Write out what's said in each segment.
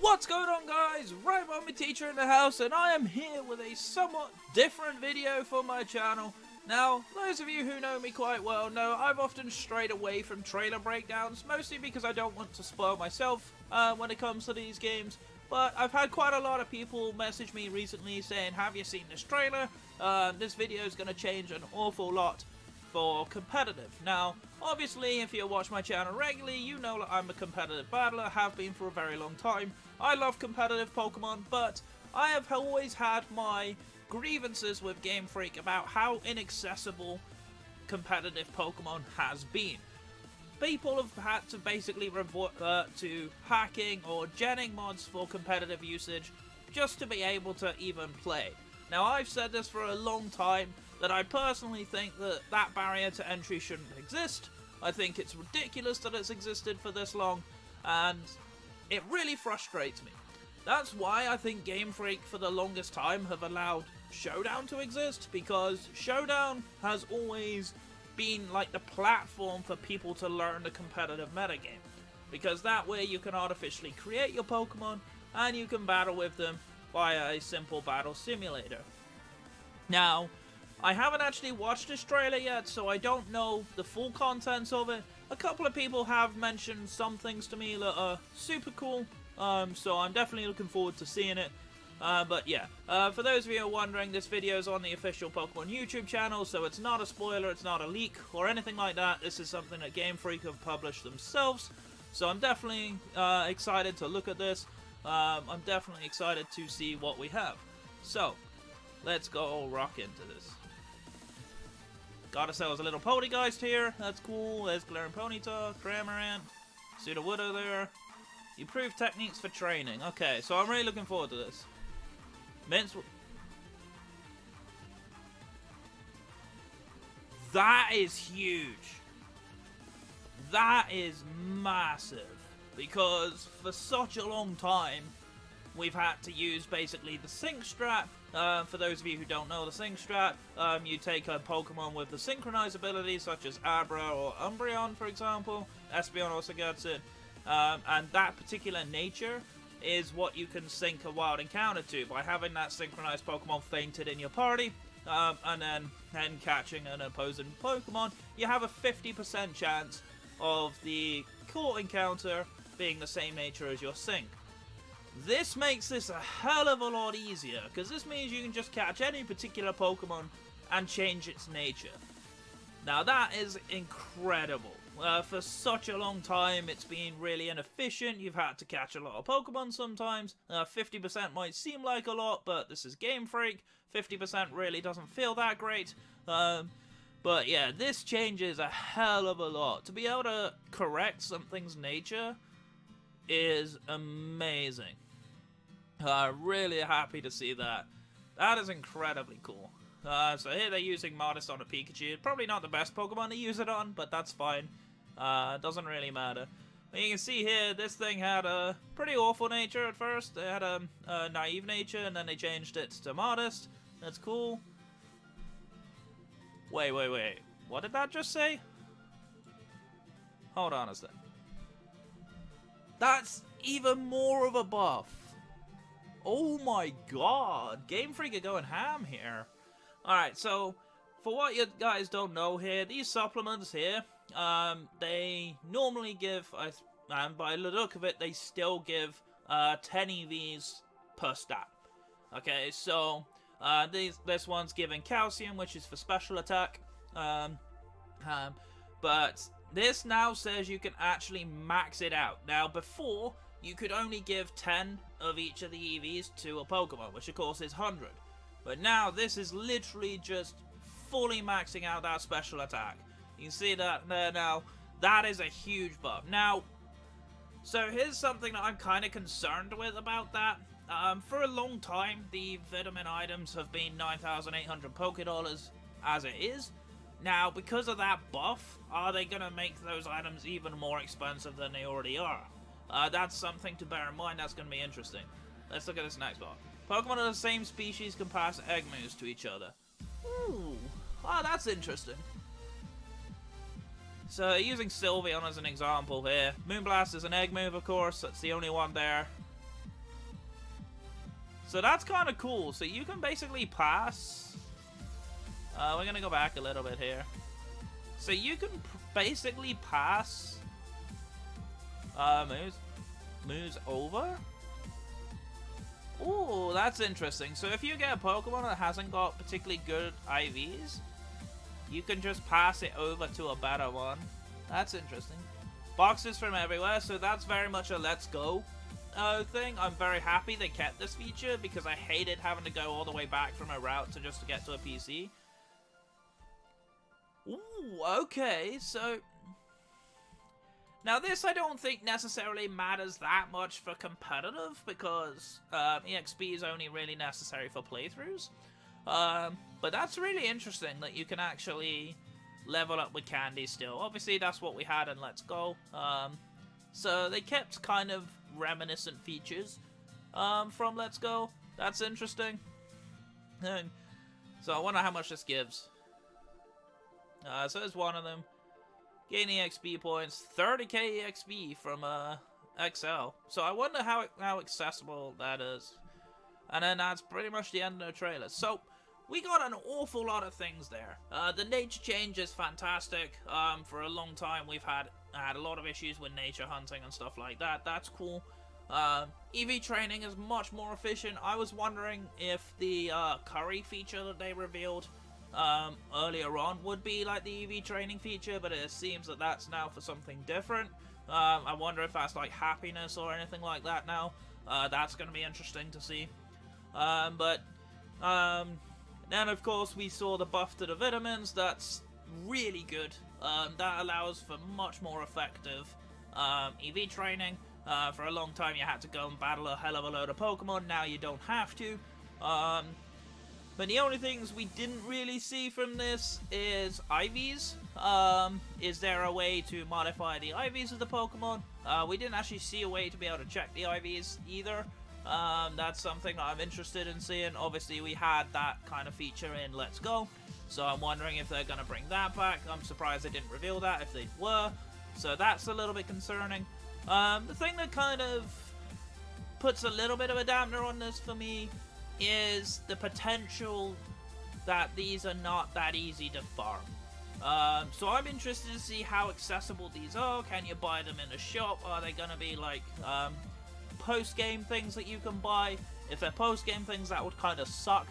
What's going on, guys? Right, Mommy Teacher in the house, and I am here with a somewhat different video for my channel. Now, those of you who know me quite well know I've often strayed away from trailer breakdowns, mostly because I don't want to spoil myself when it comes to these games. But I've had quite a lot of people message me recently saying, have you seen this trailer? This video is going to change an awful lot for competitive. Now, obviously, if you watch my channel regularly, you know that I'm a competitive battler, have been for a very long time. I love competitive Pokemon, but I have always had my grievances with Game Freak about how inaccessible competitive Pokemon has been. People have had to basically revert to hacking or genning mods for competitive usage just to be able to even play. Now, I've said this for a long time, that I personally think that that barrier to entry shouldn't exist. I think it's ridiculous that it's existed for this long, and it really frustrates me. That's why I think Game Freak for the longest time have allowed Showdown to exist, because Showdown has always been like the platform for people to learn the competitive metagame. Because that way you can artificially create your Pokemon, and you can battle with them via a simple battle simulator. Now, I haven't actually watched this trailer yet, so I don't know the full contents of it. A couple of people have mentioned some things to me that are super cool, so I'm definitely looking forward to seeing it. But yeah, for those of you who are wondering, this video is on the official Pokemon YouTube channel, so it's not a spoiler, it's not a leak, or anything like that. This is something that Game Freak have published themselves, so I'm definitely excited to look at this. I'm definitely excited to see what we have. So, let's go rock into this. Got ourselves a little Poltergeist here, that's cool. There's Galarian Ponyta, Cramorant, Sudowoodo there. Improved techniques for training. Okay, so I'm really looking forward to this. That is huge. That is massive. Because for such a long time, we've had to use basically the Sync Strat. For those of you who don't know the Sync Strat, you take a Pokemon with the Synchronize ability, such as Abra or Umbreon, for example. Espeon also gets it. And that particular nature is what you can sync a wild encounter to by having that synchronized Pokemon fainted in your party, and then catching an opposing Pokemon. You have a 50% chance of the caught encounter being the same nature as your sync. This makes this a hell of a lot easier, because this means you can just catch any particular Pokemon and change its nature. Now that is incredible. For such a long time it's been really inefficient. You've had to catch a lot of Pokemon sometimes. 50% might seem like a lot, but this is Game Freak. 50% really doesn't feel that great. But yeah, this changes a hell of a lot. To be able to correct something's nature is amazing. Really happy to see that. That is incredibly cool. So here they're using Modest on a Pikachu. Probably not the best Pokemon to use it on, but that's fine. Doesn't really matter. But you can see here, this thing had a pretty awful nature at first. It had a naive nature, and then they changed it to Modest. That's cool. Wait. What did that just say? Hold on a sec. That's even more of a buff. Oh my god. Game Freak are going ham here. Alright, so for what you guys don't know here, these supplements here, they normally give, and by the look of it, they still give 10 EVs per stat. Okay, so this one's giving calcium, which is for special attack. But this now says you can actually max it out. Now, before, you could only give 10 of each of the EVs to a Pokemon, which of course is 100. But now, this is literally just fully maxing out that special attack. You can see that there now. That is a huge buff. Now, so here's something that I'm kind of concerned with about that. For a long time, the vitamin items have been 9,800 Pokédollars as it is. Now, because of that buff, are they going to make those items even more expensive than they already are? That's something to bear in mind. That's going to be interesting. Let's look at this next part. Pokemon of the same species can pass egg moves to each other. Ooh, that's interesting. So, using Sylveon as an example here. Moonblast is an egg move, of course. That's the only one there. So that's kind of cool. So you can basically pass. We're going to go back a little bit here. So you can basically pass moves over. Ooh, that's interesting. So if you get a Pokemon that hasn't got particularly good IVs, you can just pass it over to a better one. That's interesting. Boxes from everywhere, so that's very much a let's go thing. I'm very happy they kept this feature because I hated having to go all the way back from a route to get to a PC. Ooh, okay, so now this I don't think necessarily matters that much for competitive because EXP is only really necessary for playthroughs. But that's really interesting that you can actually level up with candy still. Obviously that's what we had in Let's Go. So they kept kind of reminiscent features from Let's Go. That's interesting. So I wonder how much this gives. So there's one of them. Gain EXP points, 30k EXP from XL. So I wonder how accessible that is. And then that's pretty much the end of the trailer. So we got an awful lot of things there. The nature change is fantastic. For a long time we've had a lot of issues with nature hunting and stuff like that. That's cool. EV training is much more efficient. I was wondering if the curry feature that they revealed earlier on would be like the EV training feature, but it seems that that's now for something different. I wonder if that's like happiness or anything like that now. That's going to be interesting to see. Then of course we saw the buff to the vitamins. That's really good. That allows for much more effective EV training. For a long time you had to go and battle a hell of a load of Pokemon. Now you don't have to. But the only things we didn't really see from this is IVs. Is there a way to modify the IVs of the Pokemon? We didn't actually see a way to be able to check the IVs either. That's something that I'm interested in seeing. Obviously we had that kind of feature in Let's Go, so I'm wondering if they're going to bring that back. I'm surprised they didn't reveal that if they were, so that's a little bit concerning. The thing that kind of puts a little bit of a dampener on this for me is the potential that these are not that easy to farm. So I'm interested to see how accessible these are. Can you buy them in a shop? Are they going to be like post-game things that you can buy? If they're post-game things, that would kind of suck.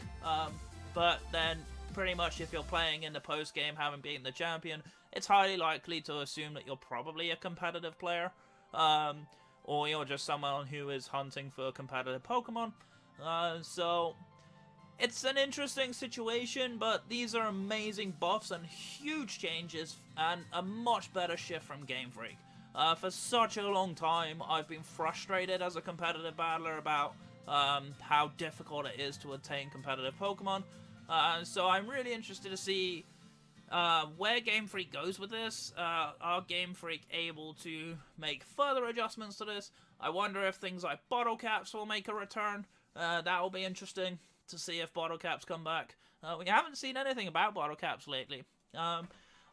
But then pretty much if you're playing in the post-game, having beaten the champion, it's highly likely to assume that you're probably a competitive player. Or you're just someone who is hunting for competitive Pokemon. So it's an interesting situation, but these are amazing buffs and huge changes and a much better shift from Game Freak. For such a long time, I've been frustrated as a competitive battler about how difficult it is to attain competitive Pokemon. So I'm really interested to see where Game Freak goes with this. Are Game Freak able to make further adjustments to this? I wonder if things like bottle caps will make a return. That will be interesting to see if bottle caps come back. We haven't seen anything about bottle caps lately.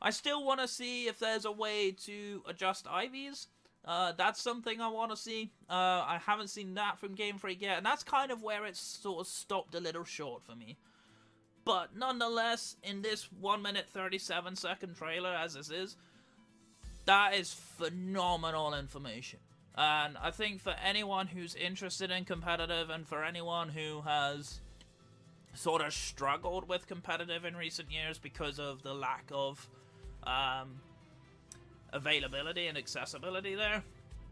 I still want to see if there's a way to adjust IVs. That's something I want to see. I haven't seen that from Game Freak yet, and that's kind of where it's sort of stopped a little short for me. But nonetheless, in this 1 minute 37 second trailer, as this is, that is phenomenal information. And I think for anyone who's interested in competitive and for anyone who has sort of struggled with competitive in recent years because of the lack of availability and accessibility there,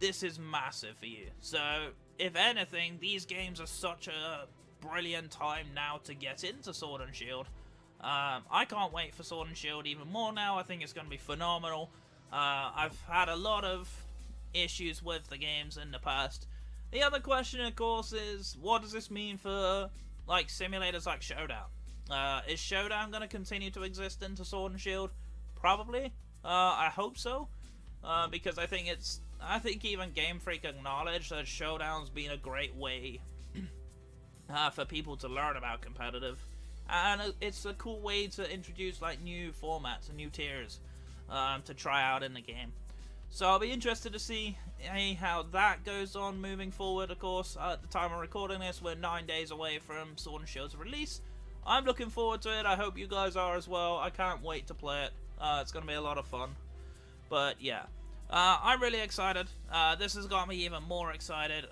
this is massive for you. So if anything, these games are such a brilliant time now to get into Sword and Shield. I can't wait for Sword and Shield even more now. I think it's going to be phenomenal. I've had a lot of issues with the games in the past. The other question, of course, is what does this mean for like simulators like Showdown? Is Showdown going to continue to exist into Sword and Shield? Probably. I hope so, because I think even Game Freak acknowledged that Showdown's been a great way for people to learn about competitive, and it's a cool way to introduce like new formats and new tiers to try out in the game. So I'll be interested to see how that goes on moving forward. Of course, at the time of recording this, we're 9 days away from Sword and Shield's release. I'm looking forward to it. I hope you guys are as well. I can't wait to play it. It's going to be a lot of fun. But yeah, I'm really excited. This has got me even more excited.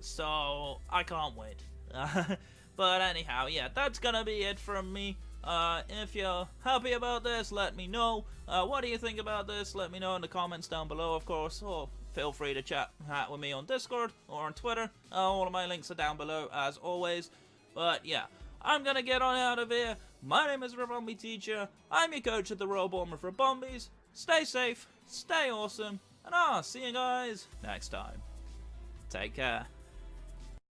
So I can't wait. But anyhow, yeah, that's going to be it from me. If you're happy about this, let me know. What do you think about this? Let me know in the comments down below, of course, or feel free to chat with me on Discord or on Twitter. All of my links are down below, as always. But yeah, I'm gonna get on out of here. My name is Rabombi Teacher. I'm your coach at the Royal Bournemouth Rabombis. Stay safe, stay awesome, and I'll see you guys next time. Take care.